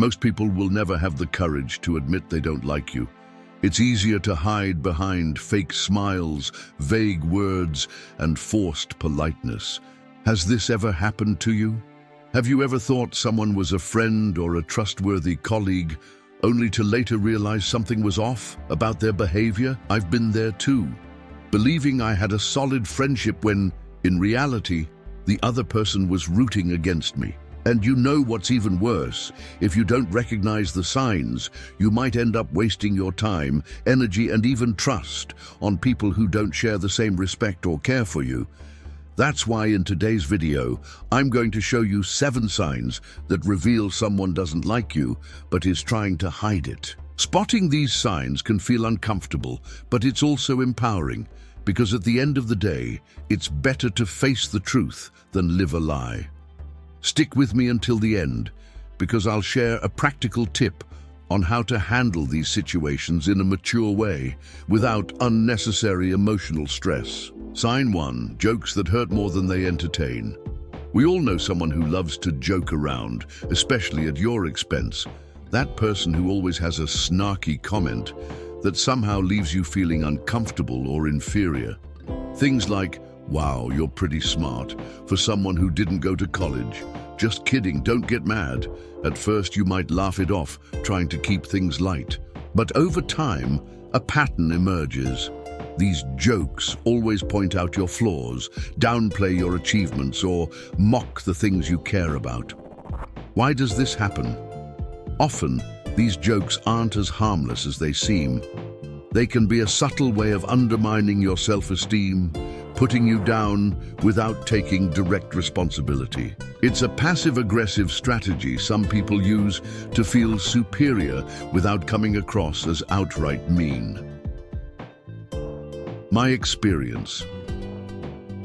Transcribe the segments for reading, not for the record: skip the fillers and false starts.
Most people will never have the courage to admit they don't like you. It's easier to hide behind fake smiles, vague words, and forced politeness. Has this ever happened to you? Have you ever thought someone was a friend or a trustworthy colleague, only to later realize something was off about their behavior? I've been there too, believing I had a solid friendship when, in reality, the other person was rooting against me. And you know what's even worse? If you don't recognize the signs, you might end up wasting your time, energy, and even trust on people who don't share the same respect or care for you. That's why in today's video, I'm going to show you 7 signs that reveal someone doesn't like you, but is trying to hide it. Spotting these signs can feel uncomfortable, but it's also empowering, because at the end of the day, it's better to face the truth than live a lie. Stick with me until the end, because I'll share a practical tip on how to handle these situations in a mature way without unnecessary emotional stress. Sign 1. Jokes that hurt more than they entertain. We all know someone who loves to joke around, especially at your expense. That person who always has a snarky comment that somehow leaves you feeling uncomfortable or inferior. Things like, "Wow, you're pretty smart," for someone who didn't go to college. "Just kidding, don't get mad." At first you might laugh it off, trying to keep things light. But over time, a pattern emerges. These jokes always point out your flaws, downplay your achievements, or mock the things you care about. Why does this happen? Often, these jokes aren't as harmless as they seem. They can be a subtle way of undermining your self-esteem, putting you down without taking direct responsibility. It's a passive-aggressive strategy some people use to feel superior without coming across as outright mean. My experience.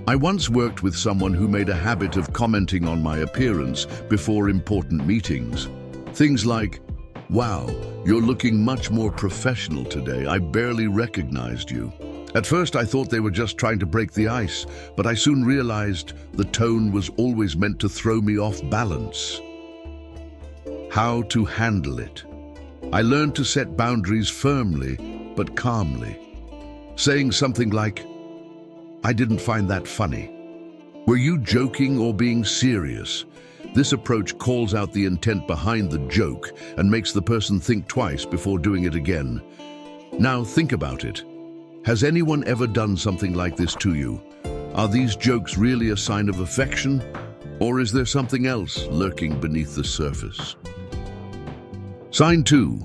I once worked with someone who made a habit of commenting on my appearance before important meetings. Things like, "Wow, you're looking much more professional today. I barely recognized you." At first I thought they were just trying to break the ice, but I soon realized the tone was always meant to throw me off balance. How to handle it. I learned to set boundaries firmly, but calmly. Saying something like, "I didn't find that funny. Were you joking or being serious?" This approach calls out the intent behind the joke and makes the person think twice before doing it again. Now think about it. Has anyone ever done something like this to you? Are these jokes really a sign of affection, or is there something else lurking beneath the surface? Sign 2.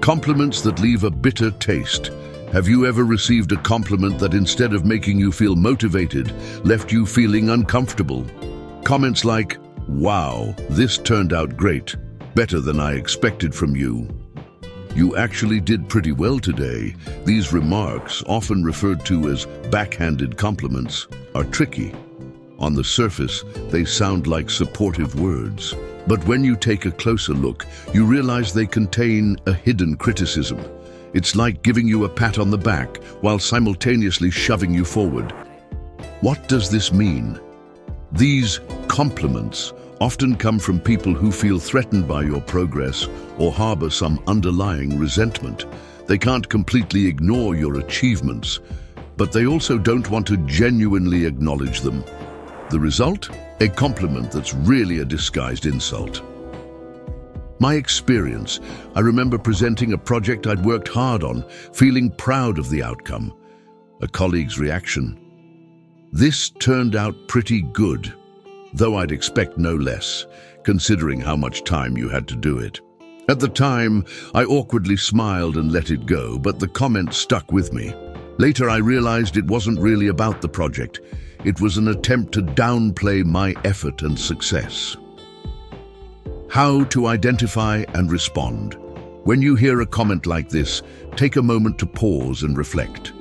Compliments that leave a bitter taste. Have you ever received a compliment that instead of making you feel motivated, left you feeling uncomfortable? Comments like, "Wow, this turned out great. Better than I expected from you. You actually did pretty well today." These remarks, often referred to as backhanded compliments, are tricky. On the surface, they sound like supportive words. But when you take a closer look, you realize they contain a hidden criticism. It's like giving you a pat on the back while simultaneously shoving you forward. What does this mean? These compliments often come from people who feel threatened by your progress or harbor some underlying resentment. They can't completely ignore your achievements, but they also don't want to genuinely acknowledge them. The result? A compliment that's really a disguised insult. My experience. I remember presenting a project I'd worked hard on, feeling proud of the outcome. A colleague's reaction: "This turned out pretty good," though I'd expect no less, considering how much time you had to do it. At the time, I awkwardly smiled and let it go, but the comment stuck with me. Later, I realized it wasn't really about the project. It was an attempt to downplay my effort and success. How to identify and respond. When you hear a comment like this, take a moment to pause and reflect.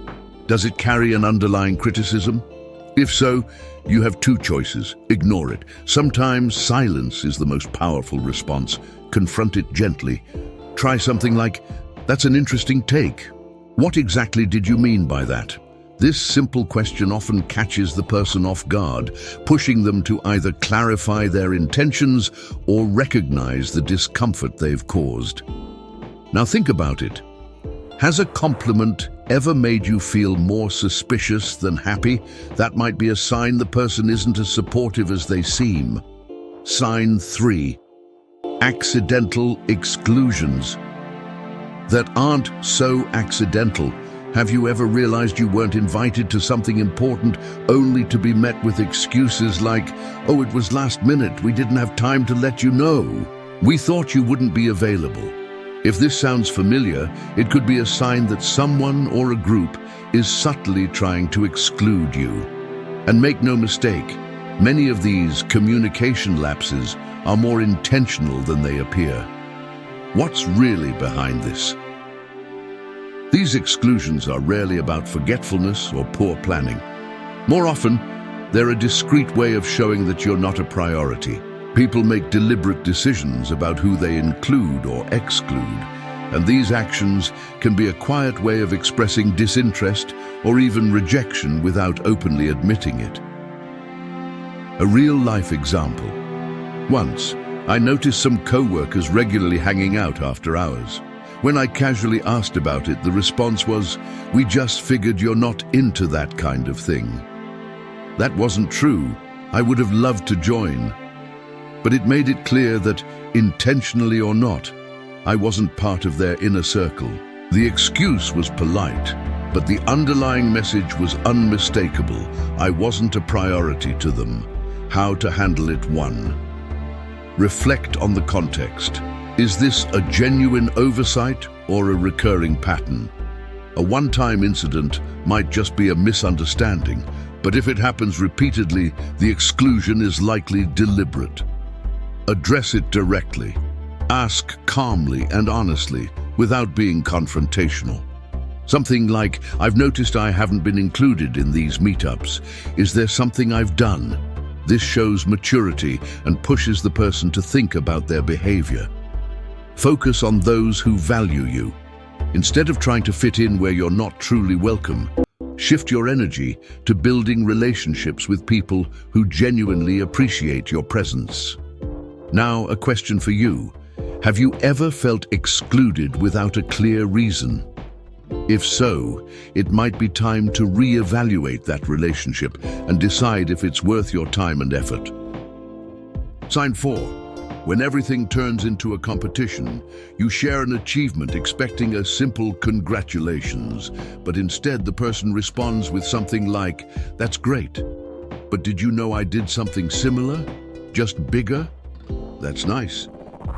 Does it carry an underlying criticism? If so, you have 2 choices. Ignore it. Sometimes silence is the most powerful response. Confront it gently. Try something like, "That's an interesting take. What exactly did you mean by that?" This simple question often catches the person off guard, pushing them to either clarify their intentions or recognize the discomfort they've caused. Now think about it. Has a compliment ever made you feel more suspicious than happy? That might be a sign the person isn't as supportive as they seem. Sign 3. Accidental exclusions. That aren't so accidental. Have you ever realized you weren't invited to something important only to be met with excuses like, "Oh, it was last minute, we didn't have time to let you know. We thought you wouldn't be available." If this sounds familiar, it could be a sign that someone or a group is subtly trying to exclude you. And make no mistake, many of these communication lapses are more intentional than they appear. What's really behind this? These exclusions are rarely about forgetfulness or poor planning. More often, they're a discreet way of showing that you're not a priority. People make deliberate decisions about who they include or exclude, and these actions can be a quiet way of expressing disinterest or even rejection without openly admitting it. A real-life example. Once, I noticed some co-workers regularly hanging out after hours. When I casually asked about it, the response was, "We just figured you're not into that kind of thing." That wasn't true. I would have loved to join. But it made it clear that, intentionally or not, I wasn't part of their inner circle. The excuse was polite, but the underlying message was unmistakable. I wasn't a priority to them. How to handle it? 1. Reflect on the context. Is this a genuine oversight or a recurring pattern? A one-time incident might just be a misunderstanding, but if it happens repeatedly, the exclusion is likely deliberate. Address it directly. Ask calmly and honestly, without being confrontational. Something like, "I've noticed I haven't been included in these meetups. Is there something I've done?" This shows maturity and pushes the person to think about their behavior. Focus on those who value you. Instead of trying to fit in where you're not truly welcome, shift your energy to building relationships with people who genuinely appreciate your presence. Now, a question for you. Have you ever felt excluded without a clear reason? If so, it might be time to re-evaluate that relationship and decide if it's worth your time and effort. Sign 4. When everything turns into a competition, you share an achievement expecting a simple congratulations, but instead the person responds with something like, "That's great, but did you know I did something similar? Just bigger? That's nice,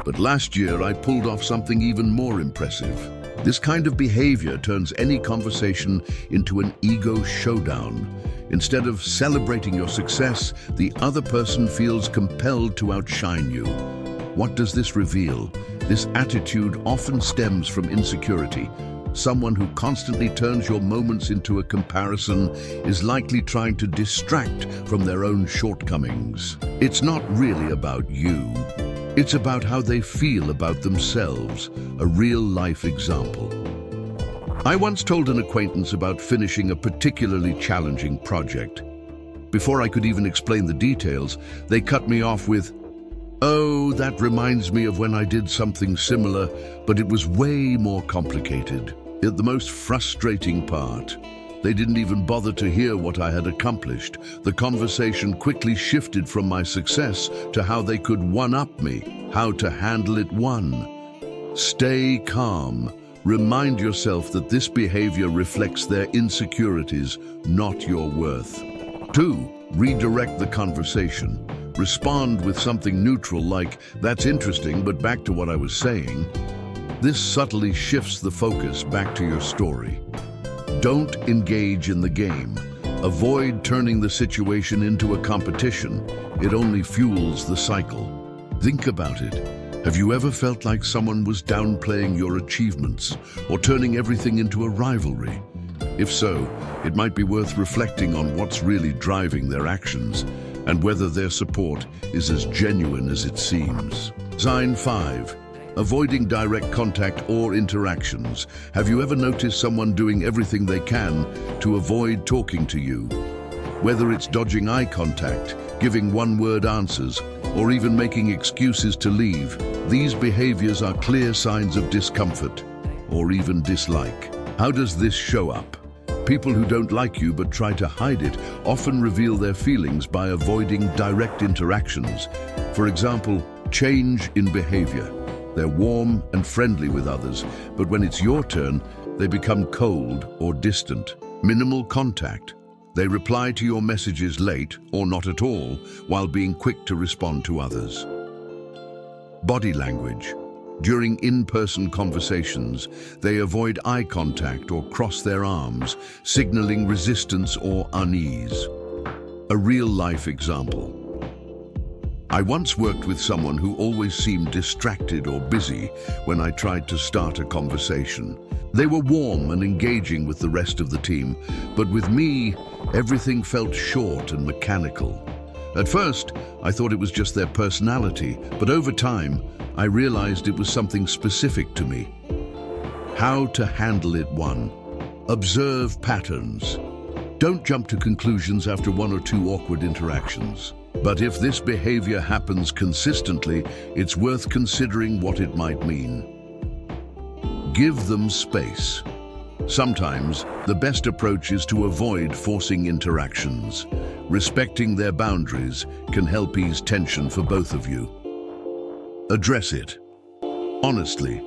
but last year I pulled off something even more impressive." This kind of behavior turns any conversation into an ego showdown. Instead of celebrating your success, the other person feels compelled to outshine you. What does this reveal? This attitude often stems from insecurity. Someone who constantly turns your moments into a comparison is likely trying to distract from their own shortcomings. It's not really about you. It's about how they feel about themselves, a real-life example. I once told an acquaintance about finishing a particularly challenging project. Before I could even explain the details, they cut me off with, "Oh, that reminds me of when I did something similar, but it was way more complicated." Yet the most frustrating part, they didn't even bother to hear what I had accomplished. The conversation quickly shifted from my success to how they could one-up me, how to handle it. 1. Stay calm. Remind yourself that this behavior reflects their insecurities, not your worth. 2. Redirect the conversation. Respond with something neutral like, "That's interesting, but back to what I was saying." This subtly shifts the focus back to your story. Don't engage in the game. Avoid turning the situation into a competition. It only fuels the cycle. Think about it. Have you ever felt like someone was downplaying your achievements or turning everything into a rivalry? If so, it might be worth reflecting on what's really driving their actions and whether their support is as genuine as it seems. Sign 5. Avoiding direct contact or interactions. Have you ever noticed someone doing everything they can to avoid talking to you? Whether it's dodging eye contact, giving one-word answers, or even making excuses to leave, these behaviors are clear signs of discomfort or even dislike. How does this show up? People who don't like you but try to hide it often reveal their feelings by avoiding direct interactions. For example, change in behavior. They're warm and friendly with others, but when it's your turn, they become cold or distant. Minimal contact. They reply to your messages late or not at all, while being quick to respond to others. Body language. During in-person conversations, they avoid eye contact or cross their arms, signaling resistance or unease. A real-life example. I once worked with someone who always seemed distracted or busy when I tried to start a conversation. They were warm and engaging with the rest of the team, but with me, everything felt short and mechanical. At first, I thought it was just their personality, but over time, I realized it was something specific to me. How to handle it. 1. Observe patterns. Don't jump to conclusions after 1 or 2 awkward interactions. But if this behavior happens consistently, it's worth considering what it might mean. Give them space. Sometimes, the best approach is to avoid forcing interactions. Respecting their boundaries can help ease tension for both of you. Address it. Honestly,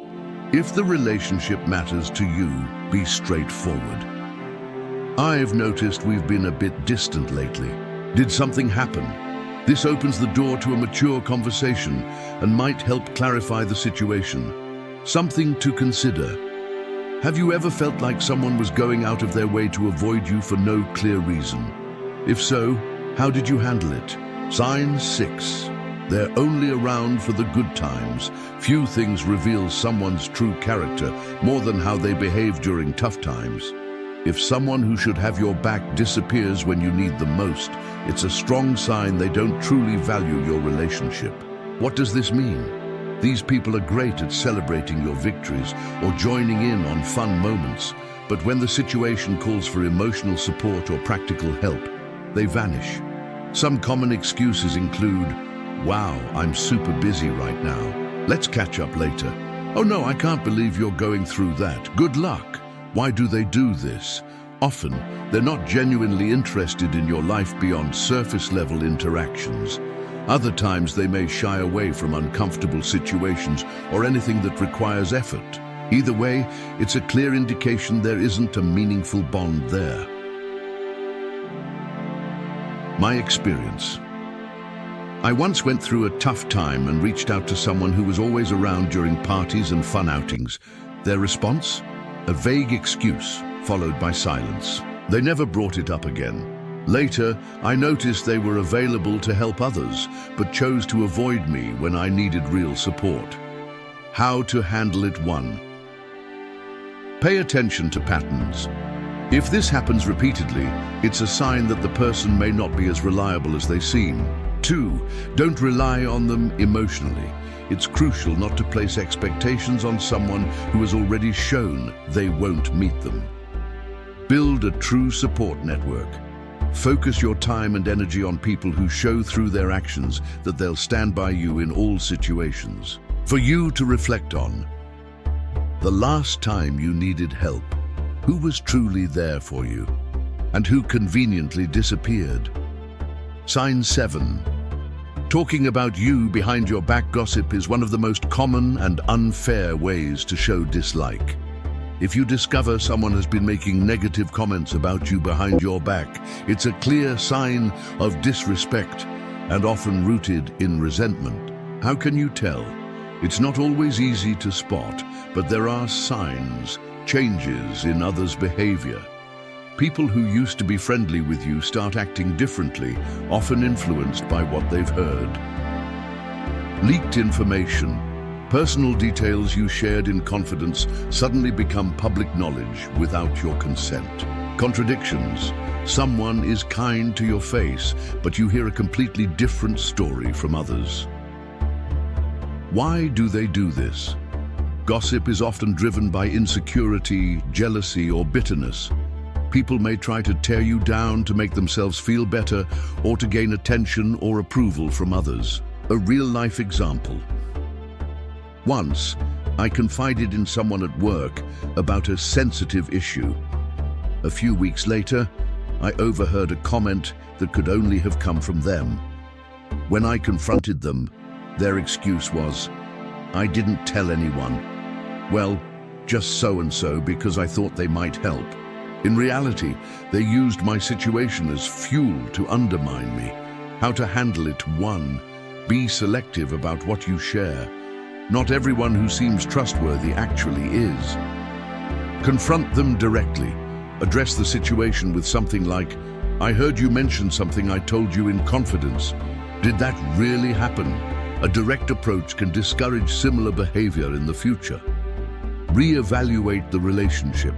if the relationship matters to you, be straightforward. I've noticed we've been a bit distant lately. Did something happen? This opens the door to a mature conversation and might help clarify the situation. Something to consider. Have you ever felt like someone was going out of their way to avoid you for no clear reason? If so, how did you handle it? Sign 6. They're only around for the good times. Few things reveal someone's true character more than how they behave during tough times. If someone who should have your back disappears when you need them most, it's a strong sign they don't truly value your relationship. What does this mean? These people are great at celebrating your victories or joining in on fun moments, but when the situation calls for emotional support or practical help, they vanish. Some common excuses include, "Wow, I'm super busy right now. Let's catch up later." "Oh no, I can't believe you're going through that. Good luck." Why do they do this? Often, they're not genuinely interested in your life beyond surface-level interactions. Other times, they may shy away from uncomfortable situations or anything that requires effort. Either way, it's a clear indication there isn't a meaningful bond there. My experience. I once went through a tough time and reached out to someone who was always around during parties and fun outings. Their response? A vague excuse, followed by silence. They never brought it up again. Later, I noticed they were available to help others, but chose to avoid me when I needed real support. How to handle it. 1. Pay attention to patterns. If this happens repeatedly, it's a sign that the person may not be as reliable as they seem. 2. Don't rely on them emotionally. It's crucial not to place expectations on someone who has already shown they won't meet them. Build a true support network. Focus your time and energy on people who show through their actions that they'll stand by you in all situations. For you to reflect on. The last time you needed help, who was truly there for you? And who conveniently disappeared? Sign 7. Talking about you behind your back. Gossip is one of the most common and unfair ways to show dislike. If you discover someone has been making negative comments about you behind your back, it's a clear sign of disrespect and often rooted in resentment. How can you tell? It's not always easy to spot, but there are signs, changes in others' behavior. People who used to be friendly with you start acting differently, often influenced by what they've heard. Leaked information. Personal details you shared in confidence suddenly become public knowledge without your consent. Contradictions. Someone is kind to your face, but you hear a completely different story from others. Why do they do this? Gossip is often driven by insecurity, jealousy, or bitterness. People may try to tear you down to make themselves feel better or to gain attention or approval from others. A real-life example. Once, I confided in someone at work about a sensitive issue. A few weeks later, I overheard a comment that could only have come from them. When I confronted them, their excuse was, "I didn't tell anyone. Well, just so-and-so because I thought they might help." In reality, they used my situation as fuel to undermine me. How to handle it? 1. Be selective about what you share. Not everyone who seems trustworthy actually is. Confront them directly. Address the situation with something like, "I heard you mention something I told you in confidence. Did that really happen?" A direct approach can discourage similar behavior in the future. Reevaluate the relationship.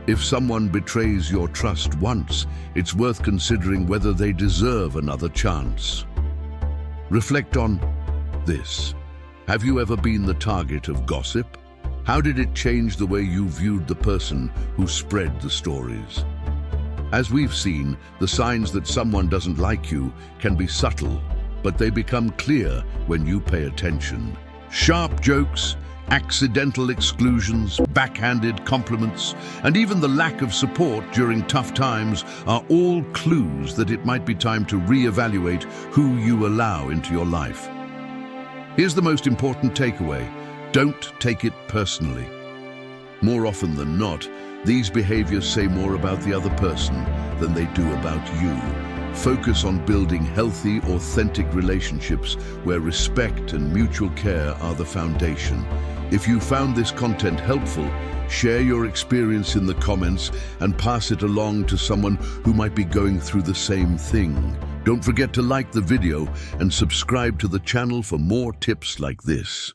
If someone betrays your trust once, it's worth considering whether they deserve another chance. Reflect on this. Have you ever been the target of gossip? How did it change the way you viewed the person who spread the stories? As we've seen, the signs that someone doesn't like you can be subtle, but they become clear when you pay attention. Sharp jokes, accidental exclusions, backhanded compliments, and even the lack of support during tough times are all clues that it might be time to reevaluate who you allow into your life. Here's the most important takeaway. Don't take it personally. More often than not, these behaviors say more about the other person than they do about you. Focus on building healthy, authentic relationships where respect and mutual care are the foundation. If you found this content helpful, share your experience in the comments and pass it along to someone who might be going through the same thing. Don't forget to like the video and subscribe to the channel for more tips like this.